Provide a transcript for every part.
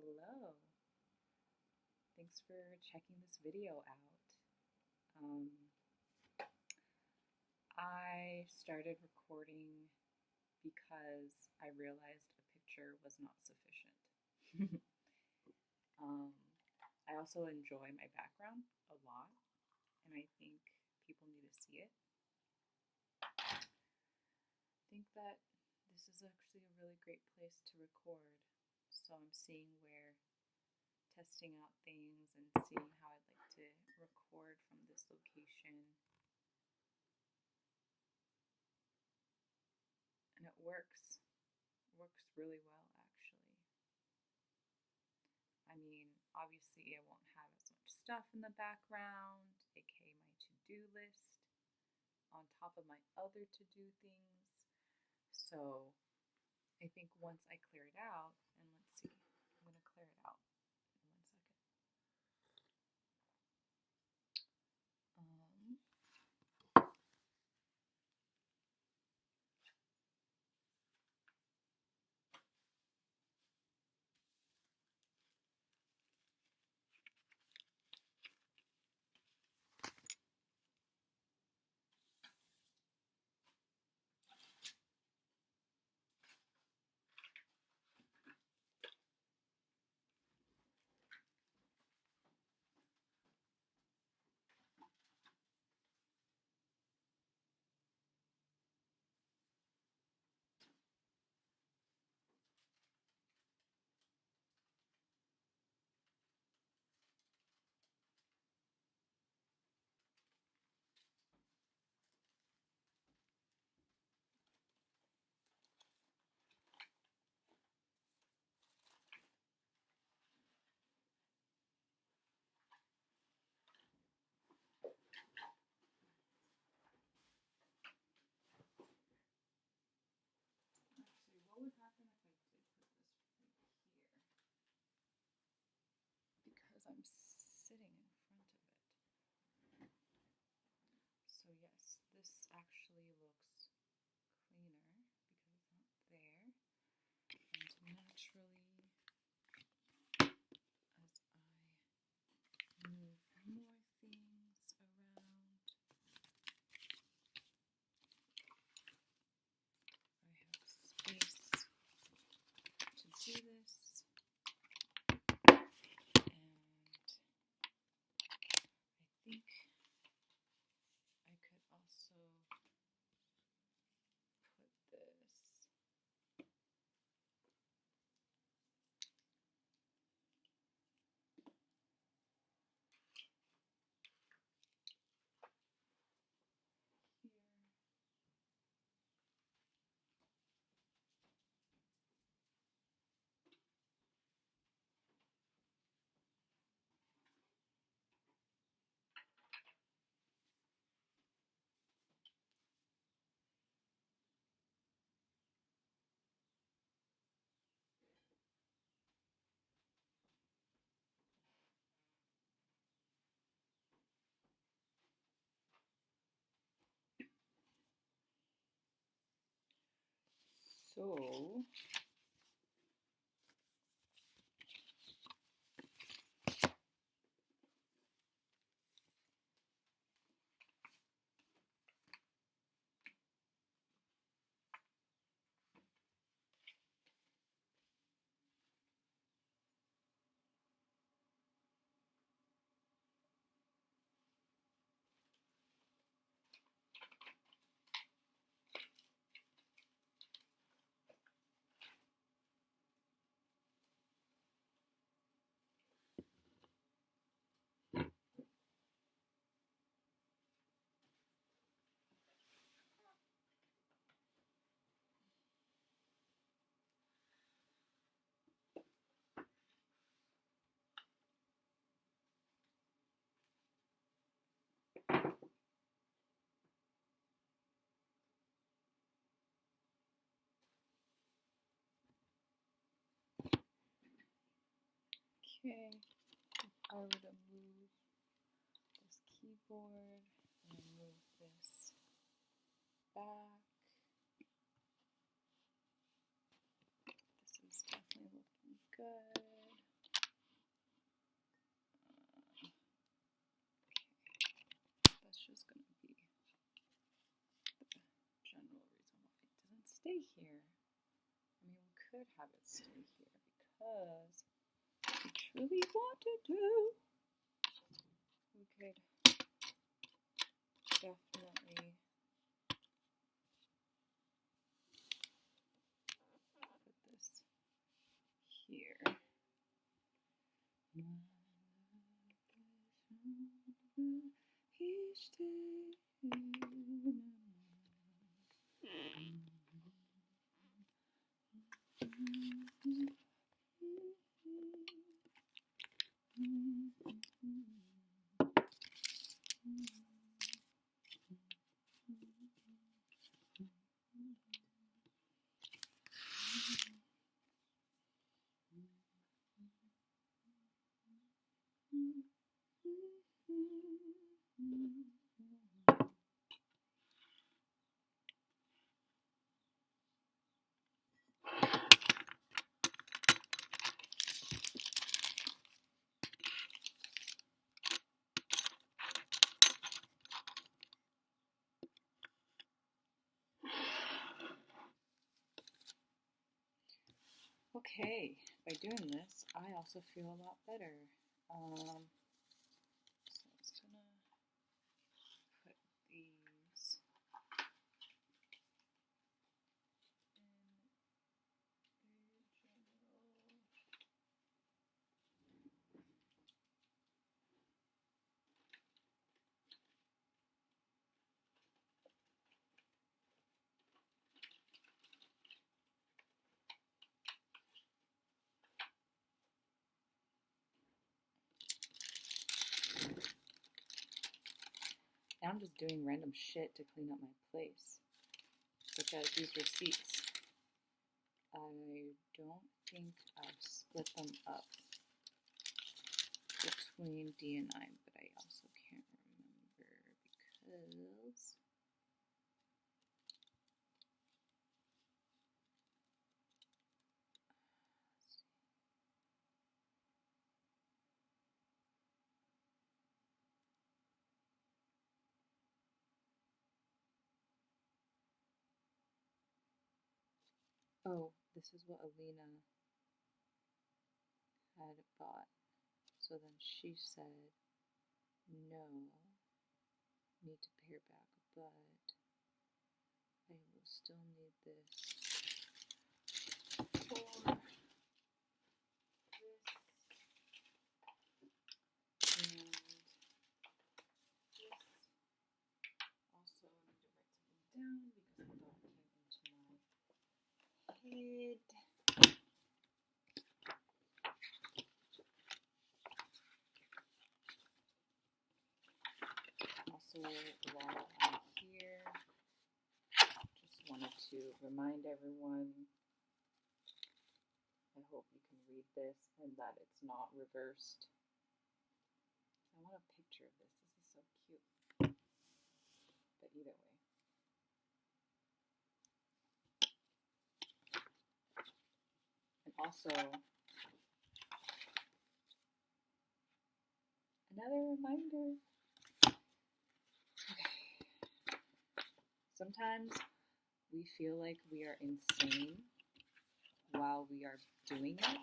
Hello. Thanks for checking this video out. Um, I started recording because I realized a picture was not sufficient. um, I also enjoy my background a lot, and I think people need to see it. I think that this is actually a really great place to record, so I'm seeing where testing out things and seeing how I'd like to record from this location. And it works really well, actually. I mean, obviously I won't have as much stuff in the background, aka my to-do list, on top of my other to-do things. So I think once I clear it out, and let's see, I'm going to clear it out in 1 second. Actually, what would happen if I did put this right here? Because I'm sitting in front of it. So yes, this actually looks cleaner because it's not there. And naturally, as I move more things around, I have space to do this. And I think I could also put this here. So okay, if I were to move this keyboard and move this back, this is definitely looking good. stay here. I mean, we could have it stay here because we truly wanted to. We could definitely put this here. Okay, by doing this, I also feel a lot better. So I'm just gonna put these Now I'm just doing random shit to clean up my place. Because these receipts, I don't think I've split them up between D and I, but I also can't remember because oh, this is what Alina had bought. So then she said, no, need to pay her back, but I will still need this for this. And this. Also, I need to write something down because the thought came into my head. Also, while I'm here, just wanted to remind everyone, I hope you can read this and that it's not reversed. I want a picture of this. This is so cute. But either way. And also, another reminder. Okay. Sometimes we feel like we are insane while we are doing it.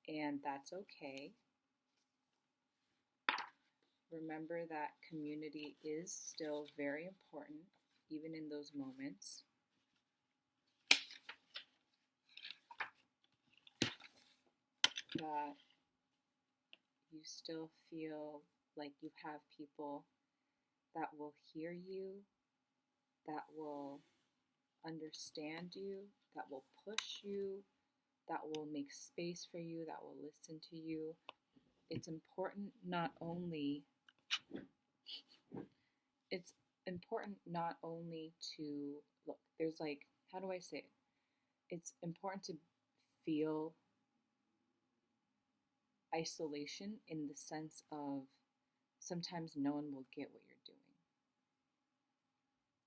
And that's okay. Remember that community is still very important, even in those moments. That you still feel like you have people that will hear you, that will understand you, that will push you, that will make space for you, that will listen to you. It's important not only to look, there's like, how do I say it? It's important to feel isolation in the sense of sometimes no one will get what you're doing.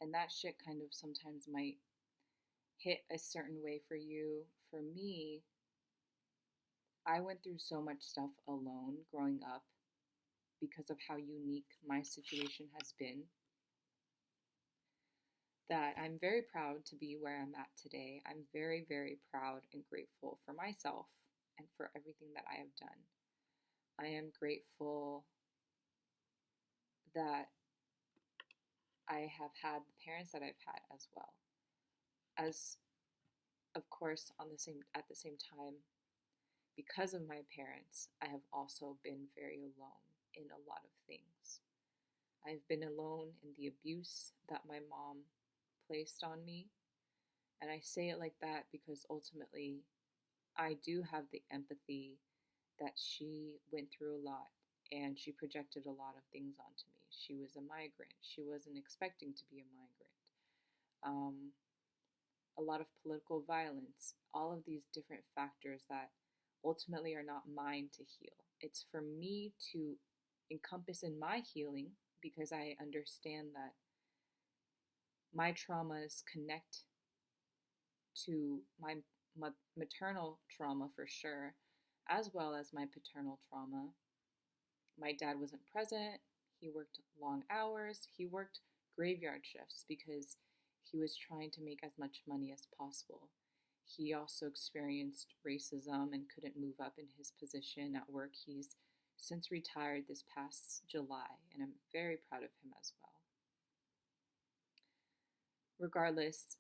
And that shit kind of sometimes might hit a certain way for you. For me, I went through so much stuff alone growing up because of how unique my situation has been. that I'm very proud to be where I'm at today. I'm very, very proud and grateful for myself and for everything that I have done. I am grateful that I have had the parents that I've had as well. As of course, on the same at the same time, because of my parents, I have also been very alone in a lot of things. I've been alone in the abuse that my mom placed on me. And I say it like that because ultimately I do have the empathy that she went through a lot and she projected a lot of things onto me. She was a migrant. She wasn't expecting to be a migrant. Um, a lot of political violence, all of these different factors that ultimately are not mine to heal. It's for me to encompass in my healing because I understand that my traumas connect to my maternal trauma for sure, as well as my paternal trauma. My dad wasn't present. He worked long hours. He worked graveyard shifts because he was trying to make as much money as possible. He also experienced racism and couldn't move up in his position at work. He's since retired this past July, and I'm very proud of him as well. Regardless,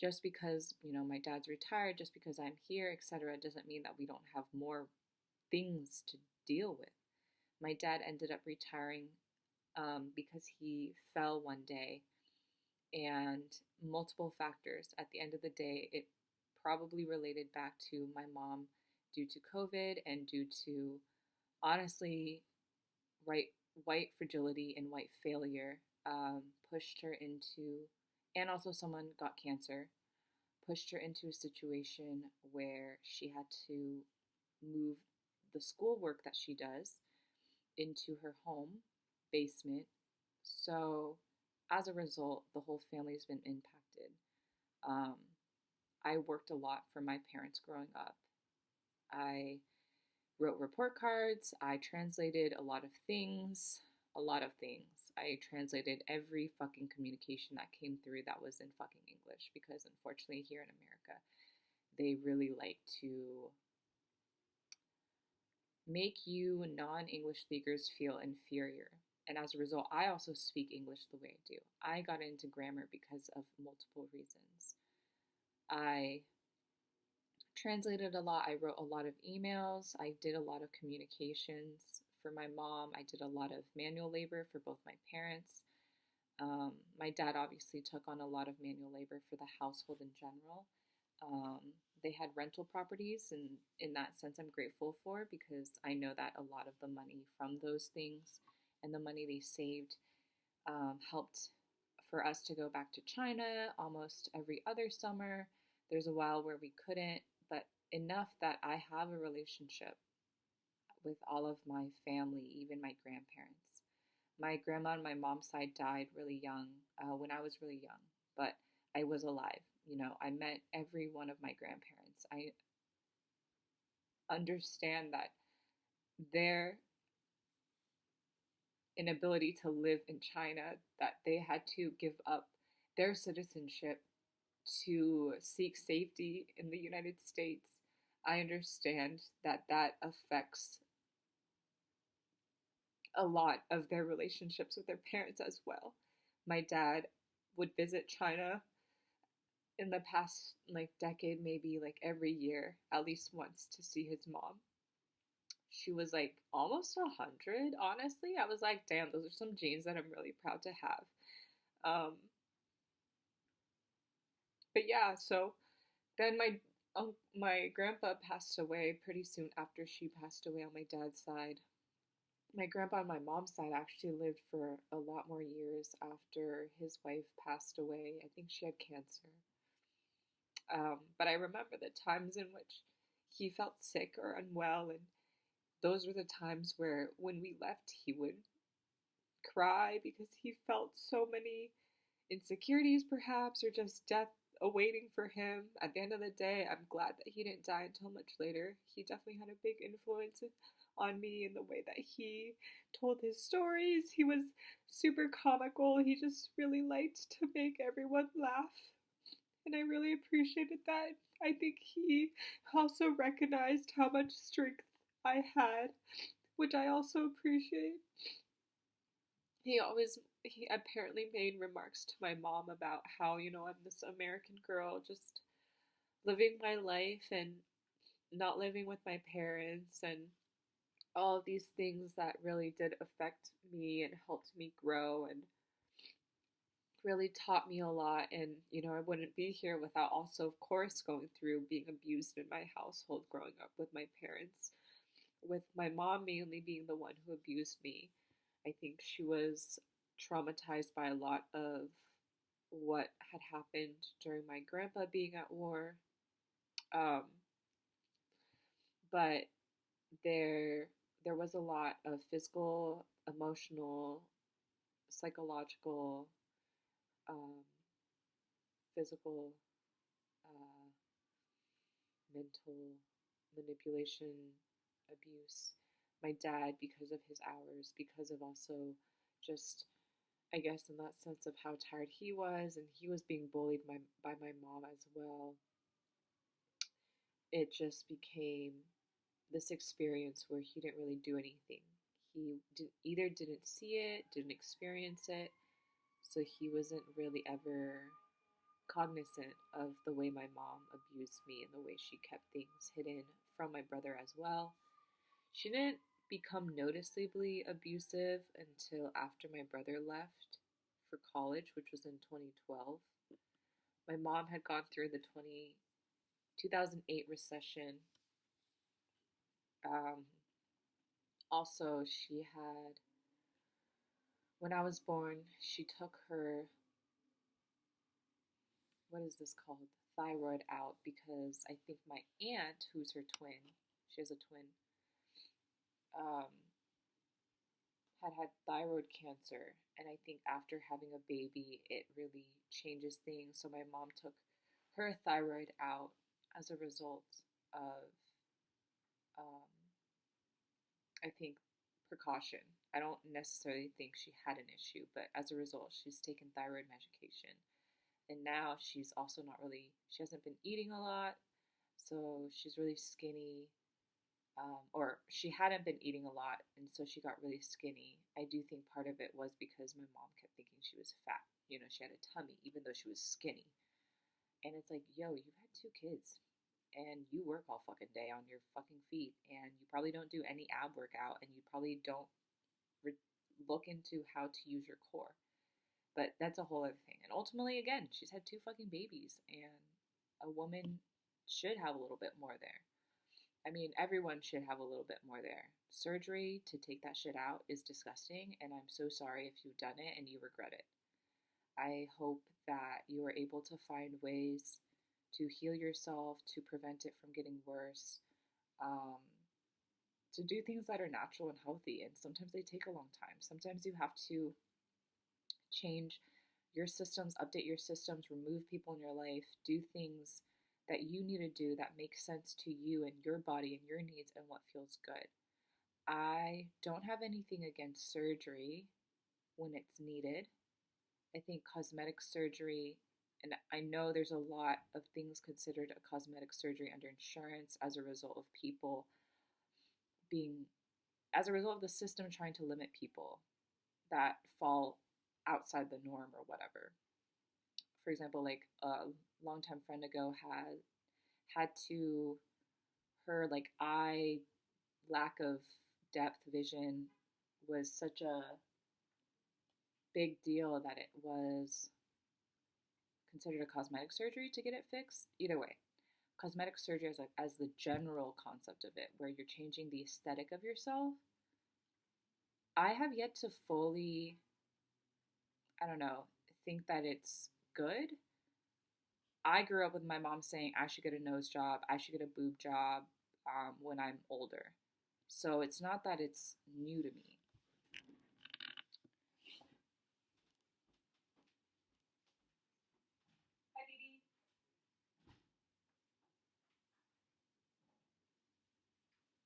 just because, my dad's retired, just because I'm here, etc., doesn't mean that we don't have more things to deal with. My dad ended up retiring because he fell one day, and multiple factors. At the end of the day, it probably related back to my mom due to COVID and due to, honestly, white fragility and white failure pushed her into, and also someone got cancer, pushed her into a situation where she had to move the schoolwork that she does into her home basement. So, as a result, the whole family's been impacted. Um, I worked a lot for my parents growing up. I wrote report cards. I translated a lot of things. A lot of things. I translated every fucking communication that came through that was in fucking English because unfortunately here in America, they really like to make you non-English speakers feel inferior. And as a result, I also speak English the way I do. I got into grammar because of multiple reasons. I translated a lot. I wrote a lot of emails. I did a lot of communications for my mom. I did a lot of manual labor for both my parents. My dad obviously took on a lot of manual labor for the household in general. Um, they had rental properties, and in that sense, I'm grateful for because I know that a lot of the money from those things and the money they saved helped for us to go back to China almost every other summer. There's a while where we couldn't, but enough that I have a relationship with all of my family, even my grandparents. My grandma on my mom's side died really young, when I was really young, but I was alive. I met every one of my grandparents. I understand that their inability to live in China, that they had to give up their citizenship to seek safety in the United States. I understand that that affects a lot of their relationships with their parents as well. My dad would visit China in the past decade, maybe every year, at least once, to see his mom. She was almost 100, honestly. I was like, damn, those are some genes that I'm really proud to have. But yeah, so then my grandpa passed away pretty soon after she passed away on my dad's side. My grandpa on my mom's side actually lived for a lot more years after his wife passed away. I think she had cancer. But I remember the times in which he felt sick or unwell, and those were the times where when we left, he would cry because he felt so many insecurities, perhaps, or just death awaiting for him. At the end of the day, I'm glad that he didn't die until much later. He definitely had a big influence on me in the way that he told his stories. He was super comical. He just really liked to make everyone laugh. And I really appreciated that. I think he also recognized how much strength I had, which I also appreciate. He apparently made remarks to my mom about how, I'm this American girl just living my life and not living with my parents and all of these things that really did affect me and helped me grow and really taught me a lot. And, I wouldn't be here without also, of course, going through being abused in my household growing up with my parents, with my mom mainly being the one who abused me. I think she was traumatized by a lot of what had happened during my grandpa being at war. Um, but there there was a lot of physical, emotional, psychological, um, physical, uh, mental manipulation, abuse. My dad, because of his hours, because of also just, I guess, in that sense of how tired he was, and he was being bullied by my mom as well. It just became this experience where he didn't really do anything. Either didn't see it, didn't experience it, so he wasn't really ever cognizant of the way my mom abused me and the way she kept things hidden from my brother as well. She didn't become noticeably abusive until after my brother left for college, which was in 2012. My mom had gone through the 2008 recession. Um, Also, she had, when I was born, she took her, what is this called? Thyroid out because I think my aunt, who's her twin, she has a twin, um, had thyroid cancer. And I think after having a baby, it really changes things. So my mom took her thyroid out as a result of, um, I think, precaution. I don't necessarily think she had an issue, but as a result, she's taken thyroid medication. And now she's also not really, she hasn't been eating a lot, so she's really skinny. Or she hadn't been eating a lot, and so she got really skinny. I do think part of it was because my mom kept thinking she was fat. She had a tummy, even though she was skinny. And it's like, yo, you've had two kids, and you work all fucking day on your fucking feet, and you probably don't do any ab workout, and you probably don't look into how to use your core. But that's a whole other thing. And ultimately, again, she's had two fucking babies, and a woman should have a little bit more there. I mean, everyone should have a little bit more there. Surgery to take that shit out is disgusting, and I'm so sorry if you've done it and you regret it. I hope that you are able to find ways to heal yourself, to prevent it from getting worse, um, to do things that are natural and healthy. And sometimes they take a long time. Sometimes you have to change your systems, update your systems, remove people in your life, do things that you need to do that make sense to you and your body and your needs and what feels good. I don't have anything against surgery when it's needed. I think cosmetic surgery, and I know there's a lot of things considered a cosmetic surgery under insurance as a result of people being, as a result of the system trying to limit people that fall outside the norm or whatever. For example, like a longtime friend ago had to, her like eye lack of depth vision was such a big deal that it was considered a cosmetic surgery to get it fixed. Either way, cosmetic surgery is like as the general concept of it, where you're changing the aesthetic of yourself. I have yet to fully, I don't know, think that it's good. I grew up with my mom saying I should get a nose job, I should get a boob job when I'm older. So it's not that it's new to me. Hi, Didi.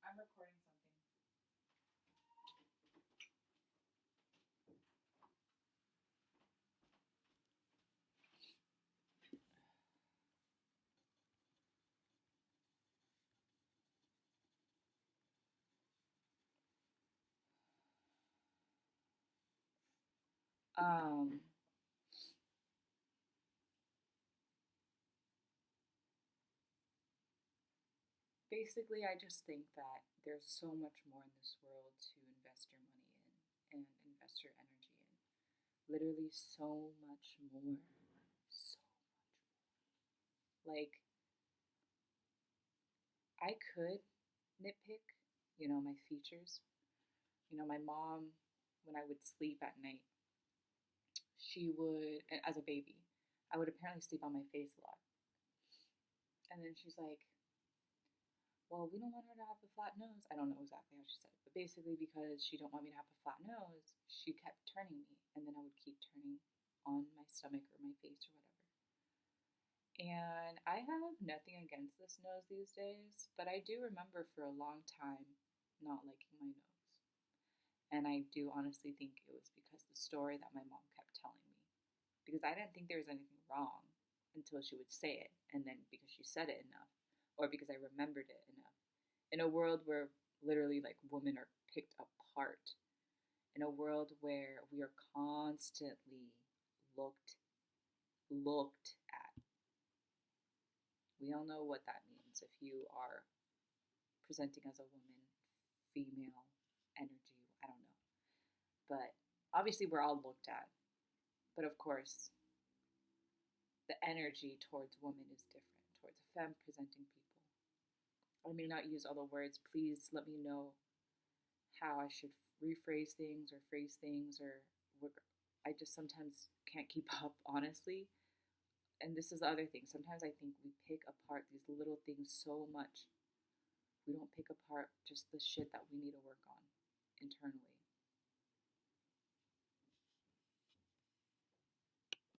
I'm recording something. Um, Basically, I just think that there's so much more in this world to invest your money in and invest your energy in. Literally, so much more. So like I could nitpick, my features. My mom, when I would sleep at night, she would, as a baby, I would apparently sleep on my face a lot. And then she's like, well, we don't want her to have a flat nose. I don't know exactly how she said it, but basically, because she don't want me to have a flat nose, she kept turning me, and then I would keep turning on my stomach or my face or whatever. And I have nothing against this nose these days, but I do remember for a long time not liking my nose. And I do honestly think it was because the story that my mom kept telling me. Because I didn't think there was anything wrong until she would say it, and then because she said it enough, or because I remembered it enough. In a world where literally like women are picked apart, in a world where we are constantly looked at. We all know what that means if you are presenting as a woman, female, energy, I don't know. But obviously, we're all looked at. But of course, the energy towards women is different, towards femme presenting people. I may not use all the words. Please let me know how I should rephrase things or phrase things, or what. I just sometimes can't keep up, honestly. And this is the other thing. Sometimes I think we pick apart these little things so much. We don't pick apart just the shit that we need to work on internally.